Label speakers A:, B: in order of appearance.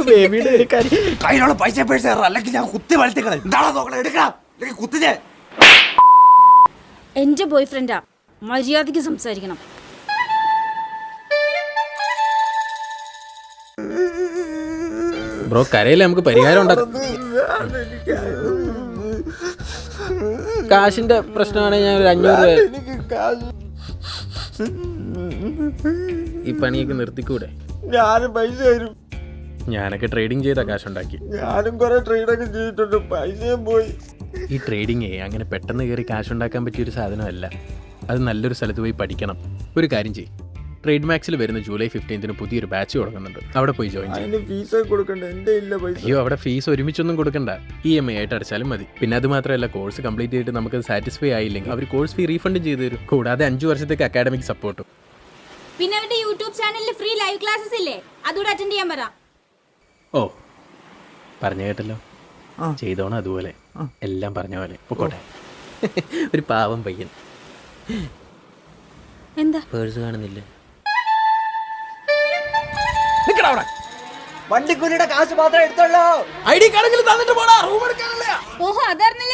A: ബേബിയുടെ ഒരു കാര്യം.
B: കയ്യിലുള്ള പൈസ പേഴ്സ് അല്ലെങ്കിൽ ഞാൻ കുത്തി വളർത്തിക്കളെ. എന്താണോ നോക്കണം, എടുക്കണം കുത്തിച്ചേ.
C: എന്റെ ബോയ് ഫ്രണ്ടാ, മര്യാദയ്ക്ക് സംസാരിക്കണം.
A: ബ്രോ കരയില്ലേ, നമുക്ക് പരിഹാരം ഉണ്ടാക്കാം. കാശിന്റെ പ്രശ്നമാണെങ്കിൽ ഞാൻ ഒരു 500 രൂപ ഈ പണിയൊക്കെ നിർത്തിക്കൂടെ?
D: ഞാനും പൈസ തരും.
A: ഞാനൊക്കെ ട്രേഡിങ് ചെയ്താ കാശുണ്ടാക്കി.
D: ഞാനും കുറെ ട്രേഡൊക്കെ ചെയ്തിട്ടുണ്ട്, പൈസയും പോയി.
A: ഈ ട്രേഡിങ് അങ്ങനെ പെട്ടെന്ന് കയറി കാശുണ്ടാക്കാൻ പറ്റിയൊരു സാധനമല്ല. അത് നല്ലൊരു സ്ഥലത്ത് പോയി പഠിക്കണം. ഒരു കാര്യം ചെയ്യും, ട്രേഡ് മാക്സിൽ വരുന്ന ജൂലൈ 15 പുതിയൊരു ബാച്ച് തുടങ്ങുന്നുണ്ട്. അവിടെ പോയി ജോയിൻ ചെയ്യും.
D: അതിന് ഫീസ് കൊടുക്കണ്ട, എന്റെ ഇല്ല പൈസ.
A: അയ്യോ, അവിടെ ഫീസ് ഒരുമിച്ചൊന്നും കൊടുക്കണ്ട, EMI ആയിട്ട് അടച്ചാലും മതി. പിന്നെ അത് മാത്രമല്ല, കോഴ്സ് കംപ്ലീറ്റ് ചെയ്തിട്ട് നമുക്ക് സാറ്റിസ്ഫൈ ആയില്ലെങ്കിൽ അവർ കോഴ്സ് ഫീ റീഫണ്ട് ചെയ്തു തരും. കൂടാതെ 5 വർഷത്തേക്ക് അക്കാഡമിക് സപ്പോർട്ടും.
C: പിന്നെ അവന്റെ യൂട്യൂബ് ചാനലിൽ ഫ്രീ ലൈവ് ക്ലാസ്സസ് ഇല്ലേ, അതുകൂടെ അറ്റൻഡ് ചെയ്യാൻ പറ.
A: ഓ, പറഞ്ഞു കേട്ടല്ലോ. ചെയ്തോണം അതുപോലെ, എല്ലാം പറഞ്ഞ പോലെ പൊക്കോട്ടെ. ഒരു പാവം പയ്യൻ.
C: എന്താ
A: പേഴ്സ് കാണുന്നില്ല?
D: വണ്ടിക്കൂലിയുടെ കാശ് മാത്രമേ എടുത്തുള്ളൂ.
A: ID കാർഡെങ്കിലും തന്നിട്ട് പോടാ, റൂം എടുക്കാനല്ലേ.
C: ഓഹോ, അതായിരുന്നല്ലേ